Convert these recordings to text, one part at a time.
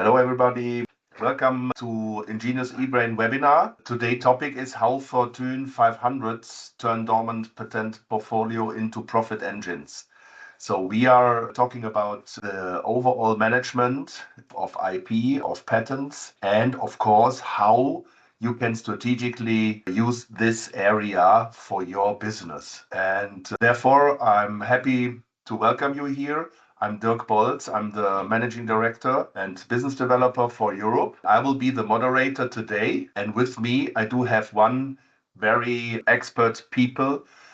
Hello, everybody. Welcome to Ingenious eBrain webinar. Today's topic is how Fortune 500s turn dormant patent portfolio into profit engines. So we are talking about the overall management of IP, of patents, and of course, how you can strategically use this area for your business. And therefore, I'm happy to welcome you here. I'm Dirk Bolz. I'm the Managing Director and Business Developer for Europe. I will be the moderator today. And with me, I do have one very expert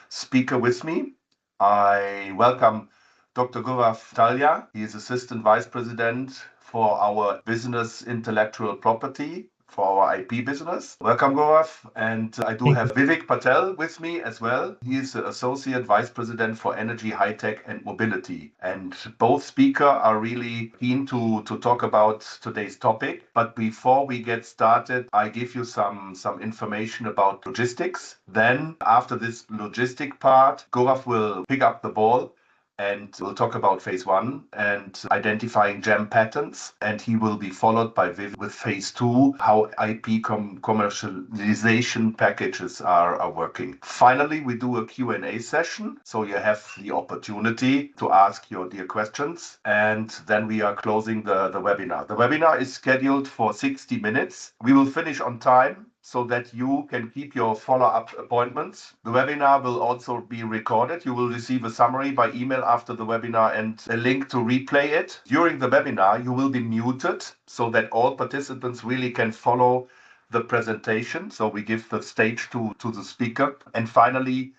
speaker with me. I welcome Dr. Gaurav Talia. He is Assistant Vice President for our business intellectual property for our IP business. Welcome, Gaurav. And I do Thank have you. Vivek Patel with me as well. He is the Associate Vice President for Energy, High Tech and Mobility. And both speakers are really keen to talk about today's topic. But before we get started, I give you some information about logistics. Then after this logistic part, Gaurav will pick up the ball and we'll talk about phase one and identifying gem patents. And he will be followed by Viv with phase two, how IP commercialization packages are working. Finally, we do a Q&A session. So you have the opportunity to ask your dear questions. And then we are closing the webinar. The webinar is scheduled for 60 minutes. We will finish on time so that you can keep your follow-up appointments. The webinar will also be recorded. You will receive a summary by email after the webinar and a link to replay it. During the webinar, you will be muted so that all participants really can follow the presentation. So we give the stage to the speaker. And finally,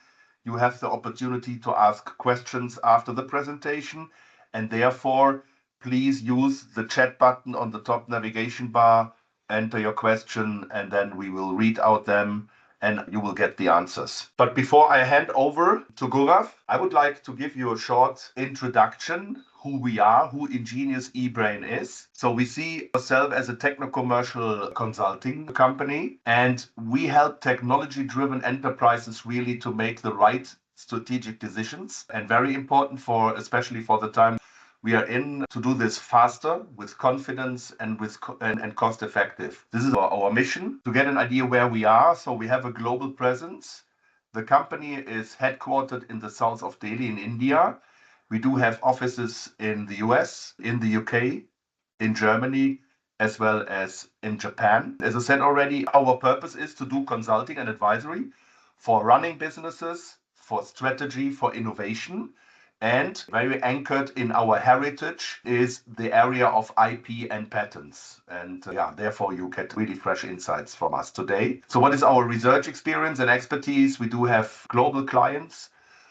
you have the opportunity to ask questions after the presentation. And therefore, please use the chat button on the top navigation bar, enter your question, and then we will read out them and you will get the answers. But before I hand over to Gaurav, I would like to give you a short introduction who we are, who Ingenious eBrain is. So we see ourselves as a techno-commercial consulting company, and we help technology-driven enterprises really to make the right strategic decisions, and very important for, especially for the time we are in, to do this faster, with confidence, and and cost effective. This is our mission, to get an idea where we are. So we have a global presence. The company is headquartered in the south of Delhi in India. We do have offices in the US, in the UK, in Germany, as well as in Japan. As I said already, our purpose is to do consulting and advisory for running businesses, for strategy, for innovation. And very anchored in our heritage is the area of IP and patents. And therefore you get really fresh insights from us today. So what is our research experience and expertise? We do have global clients,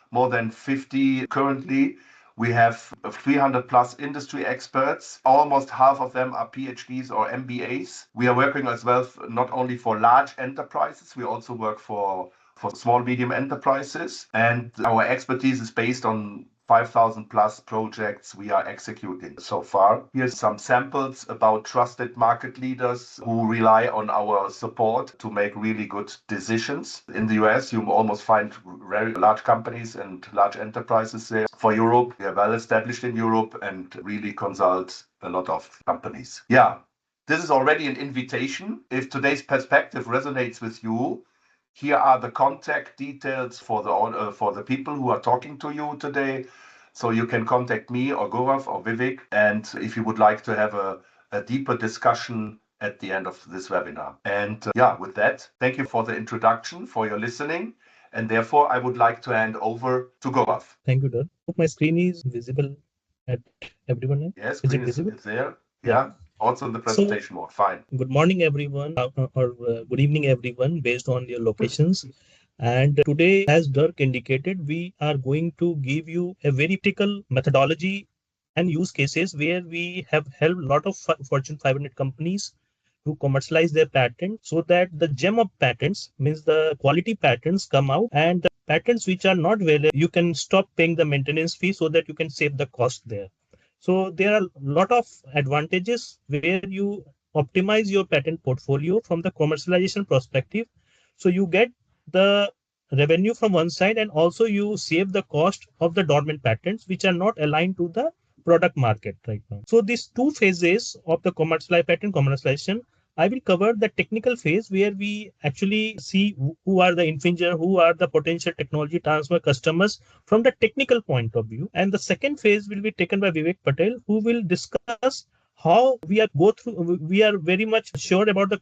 more than 50 currently. We have 300 plus industry experts. Almost half of them are PhDs or MBAs. We are working as well not only for large enterprises, we also work for small, medium enterprises. And our expertise is based on 5,000 plus projects we are executing so far. Here's some samples about trusted market leaders who rely on our support to make really good decisions. In the US, you almost find very large companies and large enterprises there. For Europe, we are well established in Europe and really consult a lot of companies. Yeah, this is already an invitation. If today's perspective resonates with you, here are the contact details for the people who are talking to you today. So you can contact me or Gaurav or Vivek. And if you would like to have a deeper discussion at the end of this webinar. And with that, thank you for the introduction, for your listening. And therefore, I would like to hand over to Gaurav. Thank you, Dirk. Hope my screen is visible at everyone now. Yes, Is it screen visible? is there. Yeah. Yeah, also in the So, presentation mode. Fine. good morning, everyone, or good evening, everyone, based on your locations. And today, as Dirk indicated, we are going to give you a very practical methodology and use cases where we have helped a lot of Fortune 500 companies to commercialize their patent so that the gem of patents means the quality patents come out, and the patents which are not valid, you can stop paying the maintenance fee so that you can save the cost there. So there are a lot of advantages where you optimize your patent portfolio from the commercialization perspective. So you get the revenue from one side, and also you save the cost of the dormant patents which are not aligned to the product market right now. So these two phases of the patent commercialization, I will cover the technical phase where we actually see who are the infringer, who are the potential technology transfer customers from the technical point of view. And the second phase will be taken by Vivek Patel, who will discuss how we are very much sure about the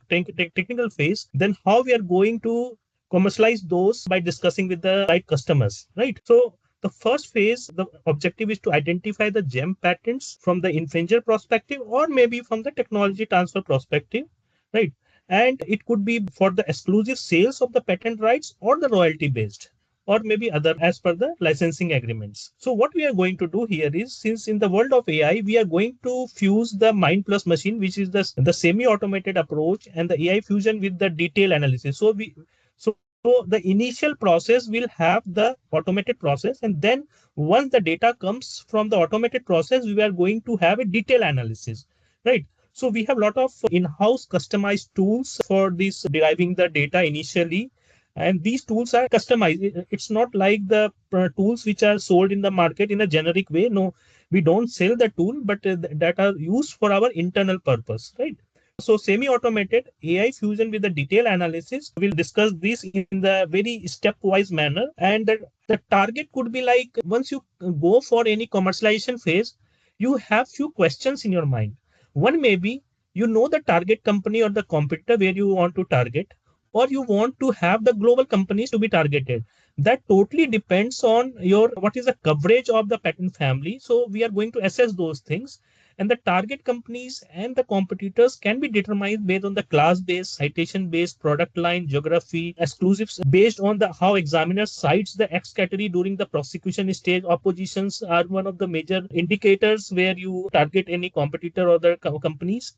technical phase, then how we are going to commercialize those by discussing with the right customers, right? So the first phase, the objective is to identify the gem patents from the infringer perspective or maybe from the technology transfer perspective, right? And it could be for the exclusive sales of the patent rights or the royalty based or maybe other as per the licensing agreements. So what we are going to do here is, since in the world of AI, we are going to fuse the mind plus machine, which is the semi-automated approach, and the AI fusion with the detail analysis. So the initial process will have the automated process, and then once the data comes from the automated process, we are going to have a detail analysis, right? So we have a lot of in-house customized tools for this deriving the data initially, and these tools are customized. It's not like the tools which are sold in the market in a generic way. No, we don't sell the tool, but that are used for our internal purpose, right? So semi-automated AI fusion with the detail analysis, we'll discuss this in the very stepwise manner. And the target could be like, once you go for any commercialization phase, you have few questions in your mind. One may be, you know, the target company or the competitor where you want to target, or you want to have the global companies to be targeted. That totally depends on your what is the coverage of the patent family. So we are going to assess those things, and the target companies and the competitors can be determined based on the class based, citation based, product line, geography, exclusives based on the how examiner cites the X category during the prosecution stage. Oppositions are one of the major indicators where you target any competitor or the companies.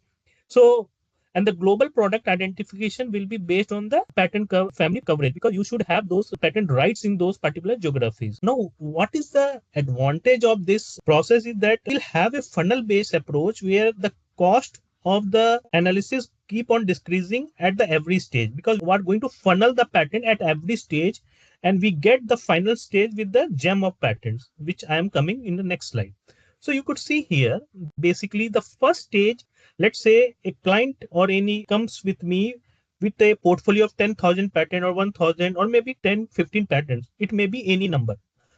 So, and the global product identification will be based on the family coverage, because you should have those patent rights in those particular geographies. Now, what is the advantage of this process is that we'll have a funnel based approach where the cost of the analysis keep on decreasing at the every stage, because we are going to funnel the patent at every stage, and we get the final stage with the gem of patents, which I am coming in the next slide. So you could see here, basically the first stage, let's say a client or any comes with me with a portfolio of 10,000 patent or 1,000 or maybe 10, 15 patents. It may be any number.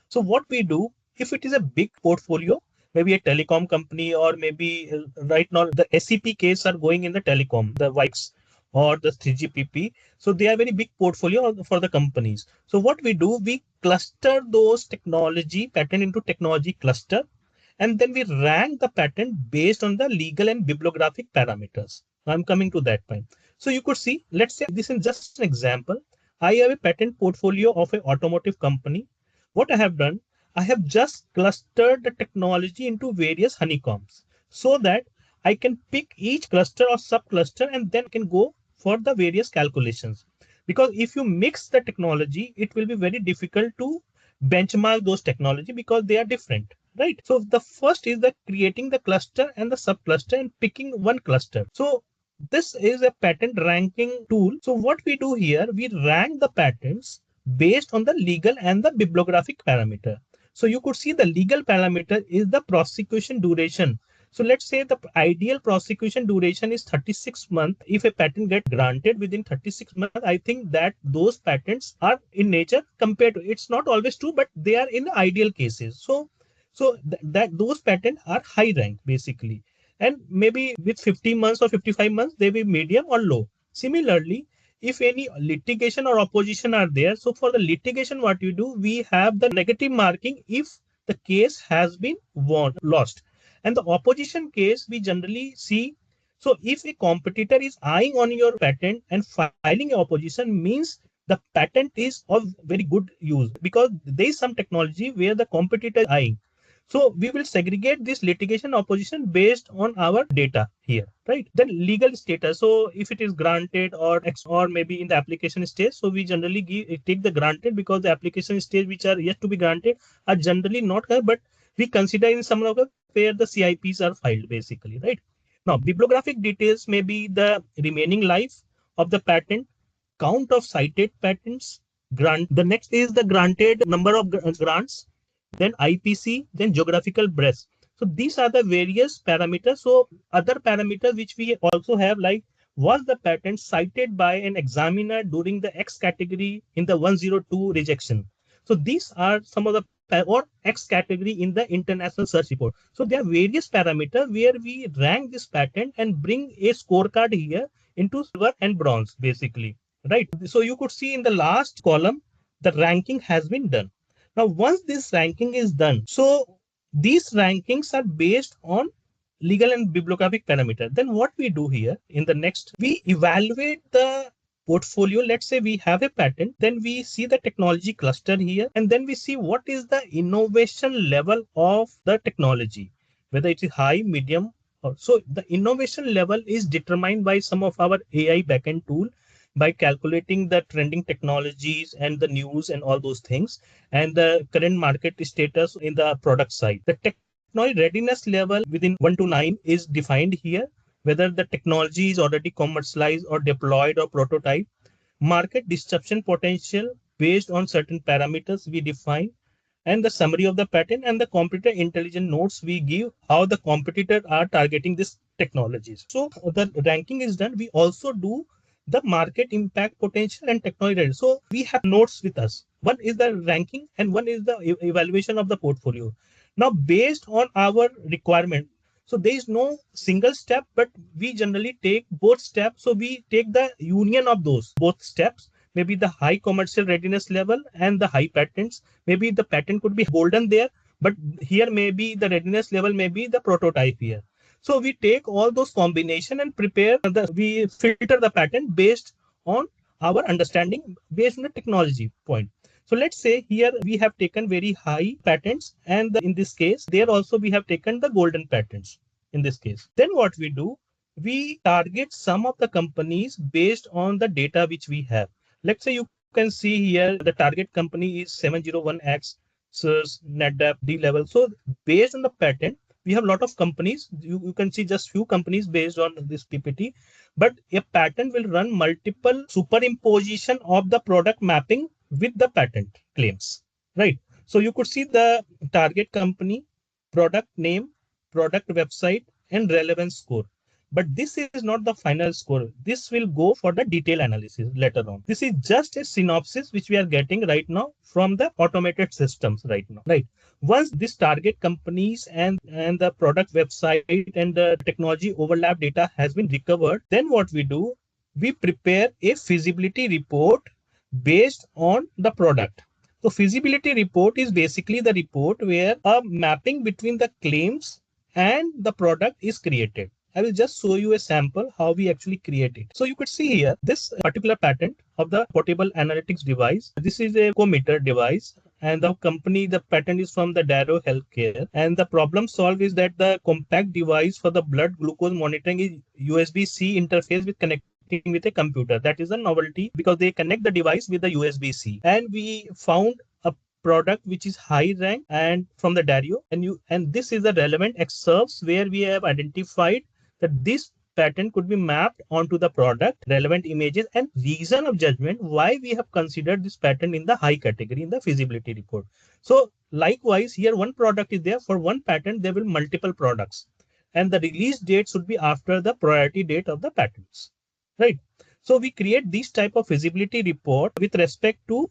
So what we do, if it is a big portfolio, maybe a telecom company, or maybe right now the SEP case are going in the telecom, the VIX or the 3GPP. So they are very big portfolio for the companies. So what we do, we cluster those technology patent into technology cluster, and then we rank the patent based on the legal and bibliographic parameters. I'm coming to that point. So you could see, let's say this is just an example. I have a patent portfolio of an automotive company. What I have done, I have just clustered the technology into various honeycombs so that I can pick each cluster or subcluster and then can go for the various calculations. Because if you mix the technology, it will be very difficult to benchmark those technology because they are different, right? So the first is the creating the cluster and the subcluster and picking one cluster. So this is a patent ranking tool. So what we do here, we rank the patents based on the legal and the bibliographic parameter. So you could see the legal parameter is the prosecution duration. So let's say the ideal prosecution duration is 36 months. If a patent gets granted within 36 months, I think that those patents are in nature compared to, it's not always true, but they are in ideal cases. So that those patents are high rank basically. And maybe with 50 months or 55 months, they will be medium or low. Similarly, if any litigation or opposition are there, so for the litigation, what you do, we have the negative marking if the case has been lost. And the opposition case, we generally see. So if a competitor is eyeing on your patent and filing an opposition, means the patent is of very good use, because there is some technology where the competitor is eyeing. So we will segregate this litigation opposition based on our data here, right? Then legal status. So if it is granted or maybe in the application stage, so we generally take the granted, because the application stage which are yet to be granted are generally not, but we consider in some of the where the CIPs are filed basically, right? Now, bibliographic details may be the remaining life of the patent, count of cited patents, grant. The next is the granted number of grants, then IPC, then geographical breadth. So these are the various parameters. So other parameters which we also have, like, was the patent cited by an examiner during the X category in the 102 rejection? So these are some of the or X category in the international search report. So there are various parameters where we rank this patent and bring a scorecard here into silver and bronze, basically, right? So you could see in the last column, the ranking has been done. Now, once this ranking is done, so these rankings are based on legal and bibliographic parameter. Then what we do here in the next, we evaluate the portfolio. Let's say we have a patent, then we see the technology cluster here, and then we see what is the innovation level of the technology, whether it is high, medium, or so. The innovation level is determined by some of our AI backend tool by calculating the trending technologies and the news and all those things, and the current market status in the product side. The technology readiness level within 1 to 9 is defined here, whether the technology is already commercialized or deployed or prototype. Market disruption potential based on certain parameters we define, and the summary of the patent and the competitor intelligence notes we give how the competitors are targeting these technologies. So the ranking is done. We also do the market impact potential and technology. So we have notes with us. One is the ranking and one is the evaluation of the portfolio. Now, based on our requirement, so there is no single step, but we generally take both steps. So we take the union of those both steps, maybe the high commercial readiness level and the high patents. Maybe the patent could be golden there, but here maybe the readiness level may be the prototype here. So we take all those combination and prepare we filter the patent based on our understanding based on the technology point. So let's say here we have taken very high patents, and in this case, there also we have taken the golden patents in this case. Then what we do, we target some of the companies based on the data which we have. Let's say you can see here the target company is 701X, SIRS, NetDAP, D level. So based on the patent, we have a lot of companies. You can see just few companies based on this PPT, but a patent will run multiple superimposition of the product mapping with the patent claims, right? So you could see the target company, product name, product website, and relevance score. But this is not the final score. This will go for the detailed analysis later on. This is just a synopsis which we are getting right now from the automated systems right now, right? Once this target companies and the product website and the technology overlap data has been recovered, then what we do, we prepare a feasibility report based on the product. So feasibility report is basically the report where a mapping between the claims and the product is created. I will just show you a sample how we actually create it. So you could see here this particular patent of the portable analytics device. This is a glucometer device, and the company, the patent is from the Darrow Healthcare. And the problem solved is that the compact device for the blood glucose monitoring is USB-C interface with connecting with a computer. That is a novelty because they connect the device with the USB-C. And we found a product which is high rank and from the Dario, and this is the relevant excerpts where we have identified that this patent could be mapped onto the product, relevant images, and reason of judgment why we have considered this patent in the high category in the feasibility report. So likewise, here one product is there. For one patent, there will be multiple products, and the release date should be after the priority date of the patents, right? So we create this type of feasibility report with respect to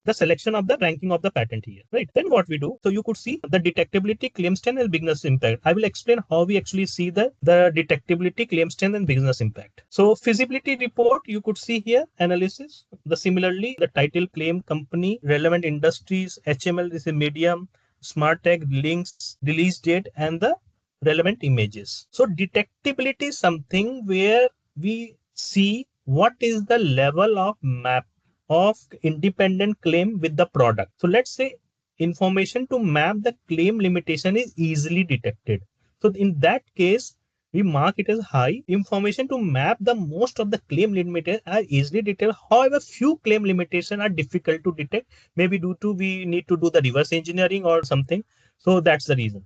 the selection of the ranking of the patent here, right? Then what we do, so you could see the detectability, claim strength, and business impact. I will explain how we actually see the detectability, claim strength, and business impact. So feasibility report, you could see here, analysis. Similarly, the title, claim, company, relevant industries, HML is a medium, smart tag, links, release date, and the relevant images. So detectability is something where we see what is the level of map of independent claim with the product. So let's say information to map the claim limitation is easily detected. So in that case, we mark it as high. Information to map the most of the claim limitations are easily detected. However, few claim limitations are difficult to detect, maybe due to we need to do the reverse engineering or something. So that's the reason.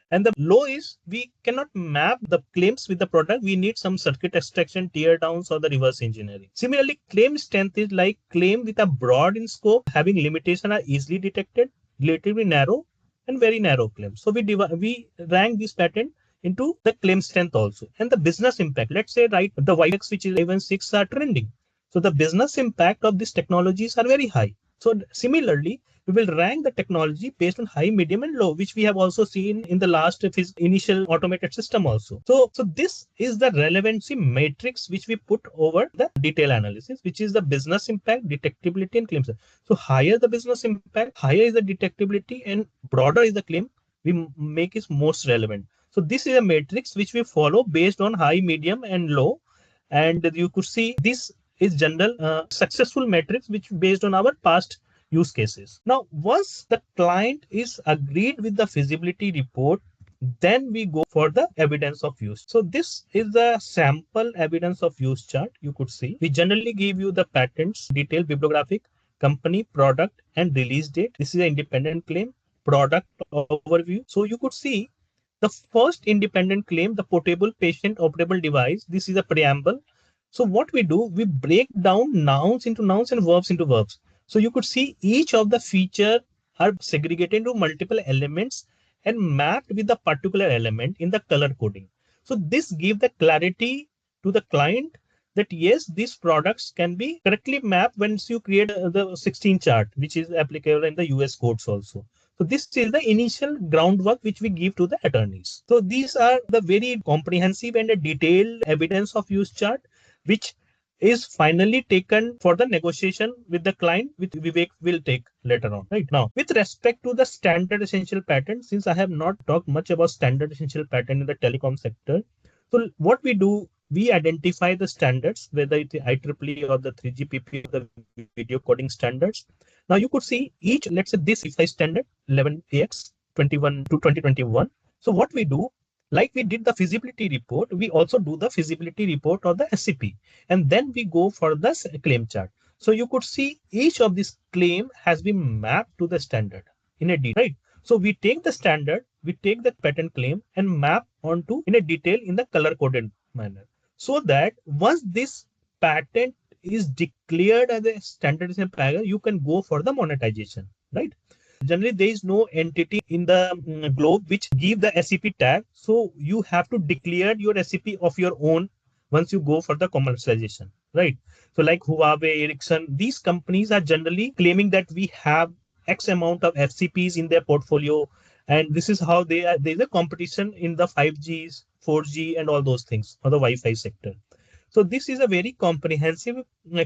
And the low is we cannot map the claims with the product. We need some circuit extraction, tear downs, or the reverse engineering. Similarly, claim strength is like claim with a broad in scope, having limitation are easily detected, relatively narrow, and very narrow claims. So we rank this patent into the claim strength also and the business impact. Let's say, right, the Wi-Fi which is 5 and 6 are trending. So the business impact of these technologies are very high. So similarly, we will rank the technology based on high, medium, and low, which we have also seen in the last of his initial automated system also. So this is the relevancy matrix which we put over the detail analysis, which is the business impact, detectability, and claims. So higher the business impact, higher is the detectability, and broader is the claim we make is most relevant. So this is a matrix which we follow based on high, medium, and low. And you could see this is general successful metrics which based on our past use cases. Now, once the client is agreed with the feasibility report, then we go for the evidence of use. So this is the sample evidence of use chart. You could see we generally give you the patents, detailed bibliographic, company, product, and release date. This is an independent claim, product overview. So you could see the first independent claim, the portable patient operable device. This is a preamble. So what we do, we break down nouns into nouns and verbs into verbs. So you could see each of the feature are segregated into multiple elements and mapped with the particular element in the color coding. So this gives the clarity to the client that yes, these products can be correctly mapped once you create the 16 chart, which is applicable in the US codes also. So this is the initial groundwork which we give to the attorneys. So these are the very comprehensive and a detailed evidence of use chart, which is finally taken for the negotiation with the client, which Vivek will take later on. Right now, with respect to the standard essential patent, since I have not talked much about standard essential patent in the telecom sector, so what we do, we identify the standards, whether it's the IEEE or the 3GPP or the video coding standards. Now you could see each, let's say this Wi-Fi standard 11AX 21 to 2021. So what we do, like we did the feasibility report, we also do the feasibility report or the SCP, and then we go for the claim chart. So you could see each of this claim has been mapped to the standard in a detail, right? So we take the standard, we take the patent claim and map onto in a detail in the color coded manner, so that once this patent is declared as a standardization paragraph, you can go for the monetization, right? Generally, there is no entity in the globe which give the SCP tag. So you have to declare your SCP of your own once you go for the commercialization, right? So like Huawei, Ericsson, these companies are generally claiming that we have X amount of FCPs in their portfolio. And this is how there's a competition in the 5Gs, 4G, and all those things for the Wi-Fi sector. So this is a very comprehensive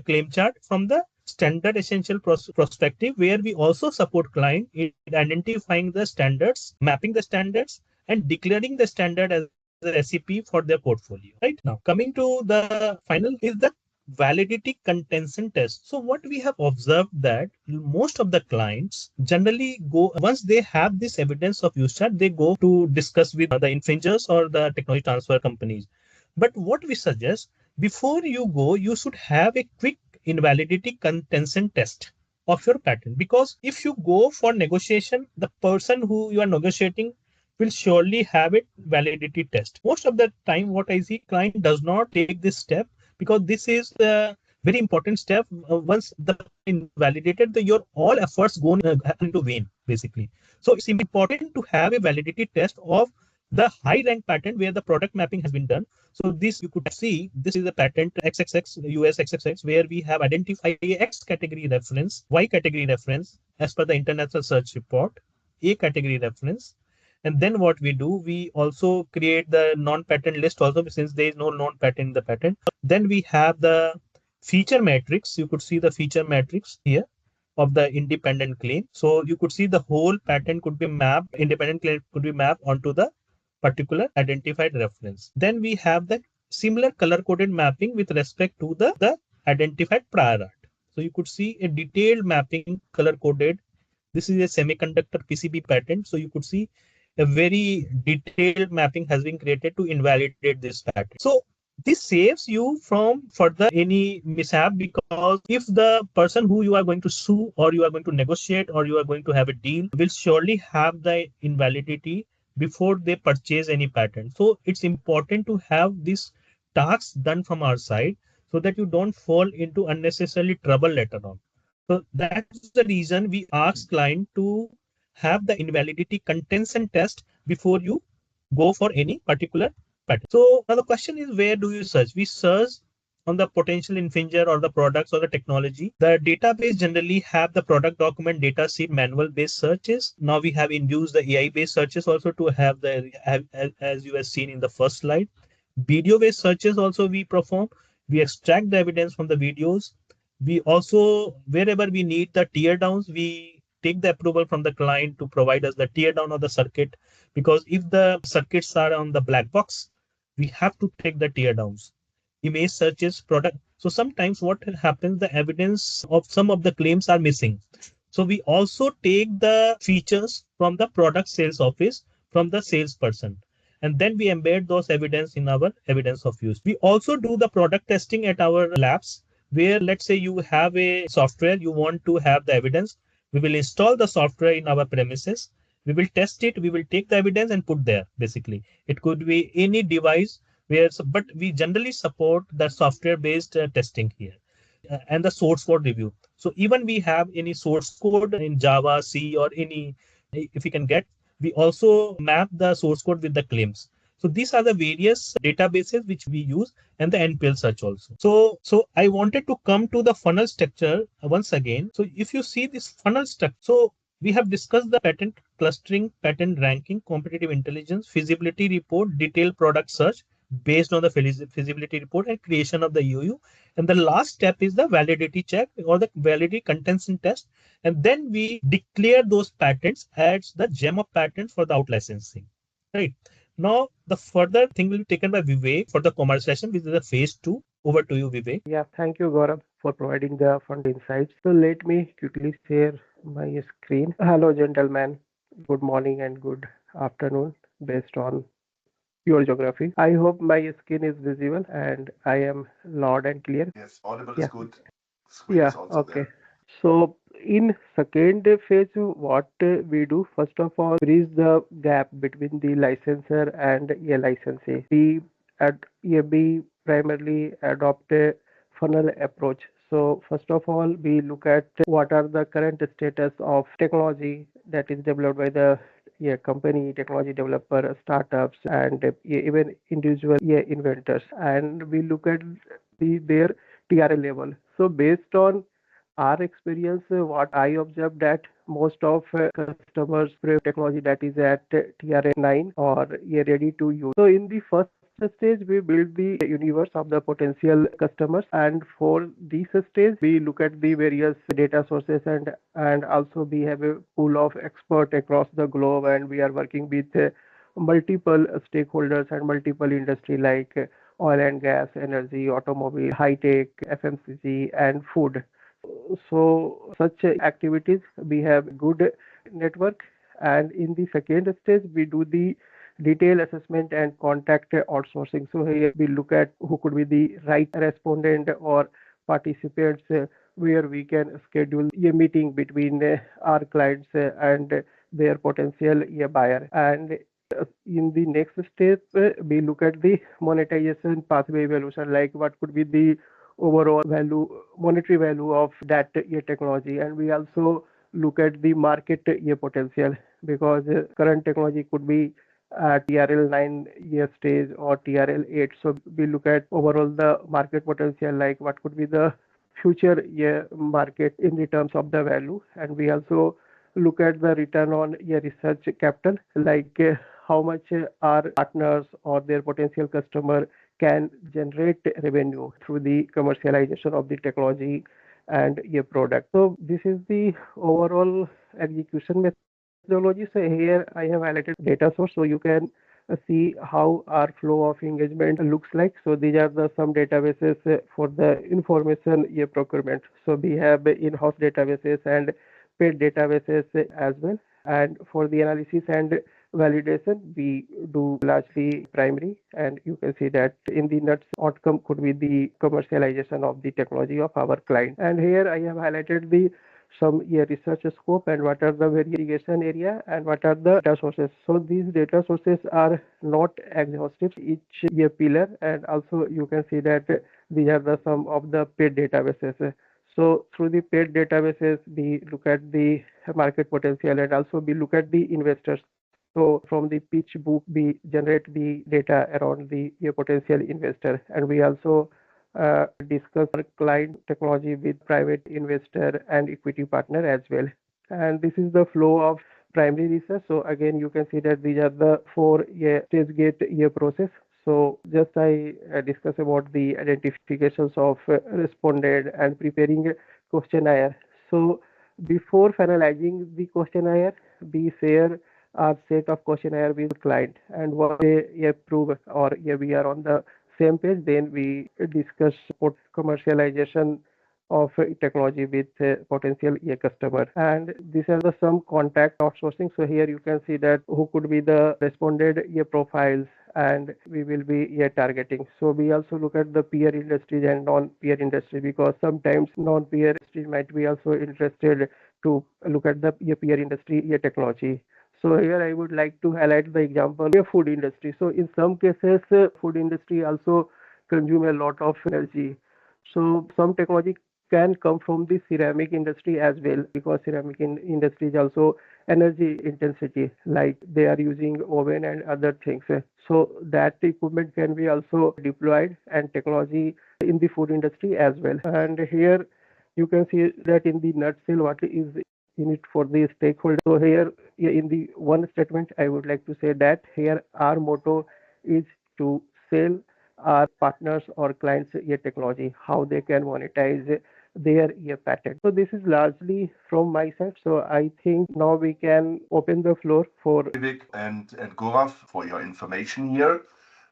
claim chart from the standard essential perspective, where we also support client in identifying the standards, mapping the standards, and declaring the standard as an SCP for their portfolio. Right now, coming to the final is the validity contention test. So what we have observed that most of the clients generally go, once they have this evidence of use chart, they go to discuss with the infringers or the technology transfer companies. But what we suggest, before you go, you should have a quick invalidity contention test of your patent. Because if you go for negotiation, the person who you are negotiating will surely have a validity test. Most of the time, what I see, client does not take this step because this is the very important step. Once the invalidated, your all efforts go into vain, basically. So it's important to have a validity test of the high rank patent where the product mapping has been done. So this you could see, this is a patent XXX, US XXX, where we have identified a X category reference, Y category reference as per the international search report, A category reference. And then what we do, we also create the non-patent list also, since there is no non-patent in the patent. Then we have the feature matrix. You could see the feature matrix here of the independent claim. So you could see the whole patent could be mapped, independent claim could be mapped onto the particular identified reference. Then we have the similar color coded mapping with respect to the identified prior art. So you could see a detailed mapping color coded. This is a semiconductor PCB patent. So you could see a very detailed mapping has been created to invalidate this patent. So this saves you from further any mishap, because if the person who you are going to sue or you are going to negotiate or you are going to have a deal will surely have the invalidity before they purchase any patent. So it's important to have this task done from our side so that you don't fall into unnecessarily trouble later on. So that's the reason we ask client to have the invalidity contents and test before you go for any particular pattern. So now the question is, where do you search? We search on the potential infringer or the products or the technology. The database generally have the product document data sheet manual based searches. Now we have induced the AI based searches also to have the as you have seen in the first slide. Video based searches also we perform. We extract the evidence from the videos. We also, wherever we need the tear downs, we take the approval from the client to provide us the tear down of the circuit, because if the circuits are on the black box, we have to take the tear downs. Image searches product. So sometimes what happens, the evidence of some of the claims are missing. So we also take the features from the product sales office, from the salesperson, and then we embed those evidence in our evidence of use. We also do the product testing at our labs, where let's say you have a software, you want to have the evidence. We will install the software in our premises. We will test it. We will take the evidence and put there. Basically, it could be any device where, but we generally support the software based testing here, and the source code review. So even we have any source code in Java, C, or any, if we can get, we also map the source code with the claims. So these are the various databases which we use, and the NPL search also. So I wanted to come to the funnel structure once again. So if you see this funnel structure, so we have discussed the patent clustering, patent ranking, competitive intelligence, feasibility report, detailed product search based on the feasibility report, and creation of the UU. And the last step is the validity check or the validity contention test. And then we declare those patents as the gem of patents for the out licensing. Right. Now, the further thing will be taken by Vivek for the commercialization, which is the phase two. Over to you, Vivek. Yeah, thank you, Gaurav, for providing the fund insights. So let me quickly share my screen. Hello, gentlemen. Good morning and good afternoon, based on your geography. I hope my screen is visible and I am loud and clear. Yes, audible is Yeah, good. Screen yeah, is also okay. there. So in second phase, what we do, first of all, bridge the gap between the licensor and a licensee. We primarily adopt a funnel approach. So first of all, we look at what are the current status of technology that is developed by the company, technology developer, startups, and even individual inventors. And we look at their TRL level. So based on our experience, what I observed that most of customers prefer technology that is at TRL 9 or ready to use. So in the first stage, we build the universe of the potential customers, and for this stage, we look at the various data sources, and also we have a pool of experts across the globe, and we are working with multiple stakeholders and multiple industry like oil and gas, energy, automobile, high tech, FMCG, and food. So such activities, we have good network. And in the second stage, we do the detail assessment and contact outsourcing. So here we look at who could be the right respondent or participants, where we can schedule a meeting between our clients and their potential buyer. And in the next step, we look at the monetization pathway evaluation, like what could be the overall value, monetary value of that technology. And we also look at the market potential, because current technology could be at TRL 9 year stage or TRL 8. So we look at overall the market potential, like what could be the future market in the terms of the value. And we also look at the return on research capital, like how much our partners or their potential customer can generate revenue through the commercialization of the technology and a product. So this is the overall execution methodology. So here I have highlighted data source, so you can see how our flow of engagement looks like. So these are the some databases for the information procurement. So we have in-house databases and paid databases as well. And for the analysis and validation, we do largely primary, and you can see that in the nuts outcome could be the commercialization of the technology of our client. And here I have highlighted the some research scope and what are the variation area and what are the data sources. So these data sources are not exhaustive, each pillar, and also you can see that these are the some of the paid databases. So through the paid databases, we look at the market potential and also we look at the investors. So from the pitch book, we generate the data around the potential investor, and we also discuss our client technology with private investor and equity partner as well. And this is the flow of primary research. So again, you can see that these are the four stage gate process. So just I discuss about the identifications of responded and preparing a questionnaire. So before finalizing the questionnaire, we share our set of questionnaire with client, and once they approve or we are on the same page, then we discuss commercialization of technology with potential customer. And these are the some contact outsourcing. So here you can see that who could be the responded profiles, and we will be targeting. So we also look at the peer industries and non-peer industry, because sometimes non-peer industry might be also interested to look at the peer industry technology. So here I would like to highlight the example of food industry. So in some cases, food industry also consume a lot of energy. So some technology can come from the ceramic industry as well, because ceramic industry is also energy intensity, like they are using oven and other things. So that equipment can be also deployed and technology in the food industry as well. And here you can see that in the nutshell what is in it for the stakeholder. So here in the one statement I would like to say that here our motto is to sell our partners or clients technology, how they can monetize their patent. So this is largely from my side. So I think now we can open the floor for Vivek and Gaurav for your information here.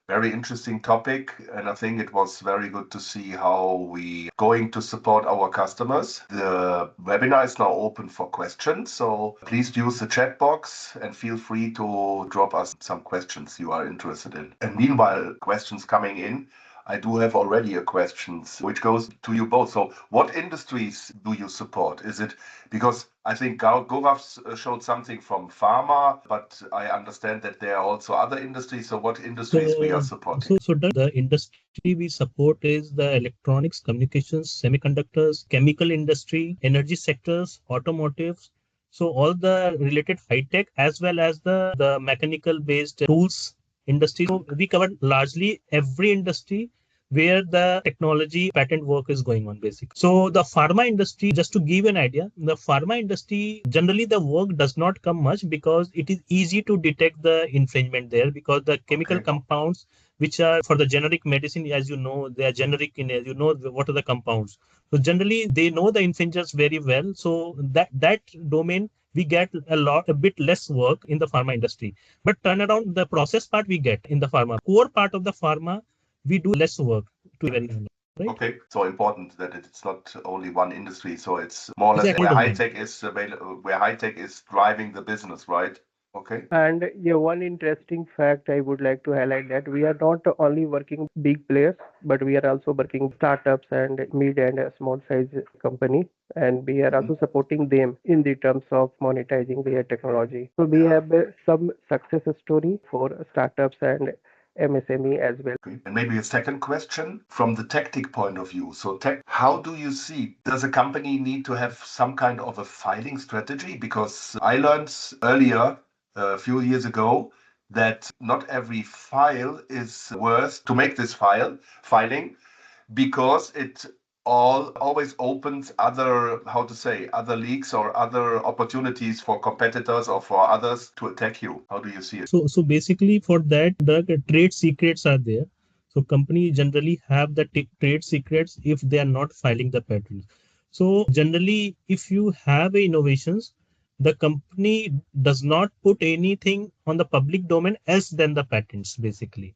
Very interesting topic, and I think it was very good to see how we going to support our customers. The webinar is now open for questions, so please use the chat box and feel free to drop us some questions you are interested in. And meanwhile, questions coming in. I do have already a question which goes to you both. So, what industries do you support? Is it because I think Gaurav showed something from pharma, but I understand that there are also other industries. So, what industries we are supporting? The industry we support is the electronics, communications, semiconductors, chemical industry, energy sectors, automotives. So all the related high tech as well as the mechanical based tools industry. So we cover largely every industry where the technology patent work is going on basically. So the pharma industry, just to give an idea, the pharma industry generally the work does not come much because it is easy to detect the infringement there, because the chemical compounds which are for the generic medicine, as you know, they are generic in, as you know, what are the compounds. So generally they know the infringers very well. So that domain we get a bit less work in the pharma industry. But turnaround, the process part we get in the pharma. Core part of the pharma, we do less work to be very honest. Right? Okay, so important that it's not only one industry. So it's more or less Exactly. where high tech is where high tech is driving the business, right? Okay. And one interesting fact I would like to highlight that we are not only working big players, but we are also working startups and mid and small size company, and we are also supporting them in the terms of monetizing their technology. So we have some success story for startups and MSME as well. Okay. And maybe a second question from the tactic point of view. So, how do you see, does a company need to have some kind of a filing strategy? Because I learned earlier, a few years ago, that not every file is worth to make this filing, because it always opens other, how to say, other leaks or other opportunities for competitors or for others to attack you. How do you see it? So basically for that, the trade secrets are there. So companies generally have the trade secrets if they are not filing the patents. So generally, if you have innovations, the company does not put anything on the public domain else than the patents, basically.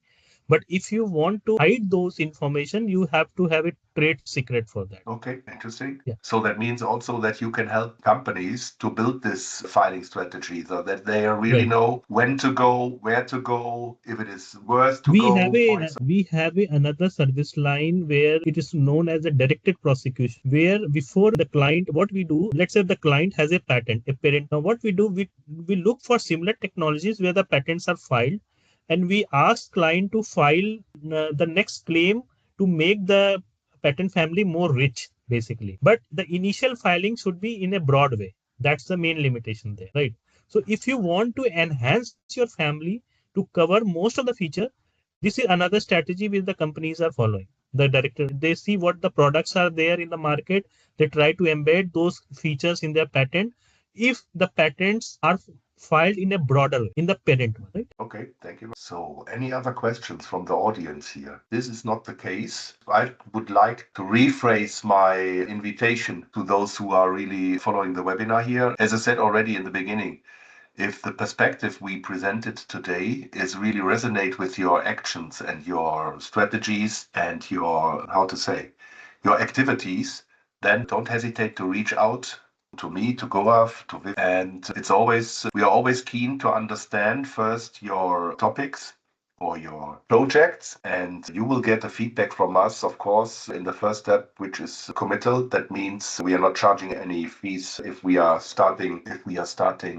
But if you want to hide those information, you have to have a trade secret for that. Okay, interesting. Yeah. So that means also that you can help companies to build this filing strategy so that they really Right. know when to go, where to go, if it is worth to go. We have another service line where it is known as a directed prosecution, where before the client, what we do, let's say the client has a patent, a parent. Now what we do, we look for similar technologies where the patents are filed, and we ask client to file the next claim to make the patent family more rich, basically. But the initial filing should be in a broad way. That's the main limitation there, right? So if you want to enhance your family to cover most of the feature, this is another strategy which the companies are following. The director, they see what the products are there in the market. They try to embed those features in their patent if the patents are filed in a broader way, in the parent one, right? Okay, thank you. So, any other questions from the audience here? This is not the case. I would like to rephrase my invitation to those who are really following the webinar here. As I said already in the beginning, if the perspective we presented today is really resonate with your actions and your strategies and your, how to say, your activities, then don't hesitate to reach out to me, to Goav, to Viv. And we are always keen to understand first your topics or your projects, and you will get a feedback from us, of course, in the first step, which is committal. That means we are not charging any fees if we are starting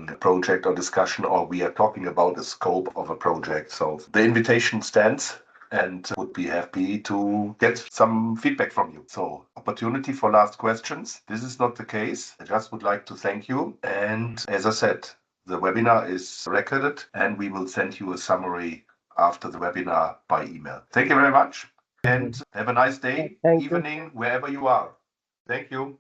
a project or discussion, or we are talking about the scope of a project. So the invitation stands, and would be happy to get some feedback from you. So, opportunity for last questions. This is not the case. I just would like to thank you. And as I said, the webinar is recorded, and we will send you a summary after the webinar by email. Thank you very much, and have a nice day, Thank you. evening, wherever you are. Thank you.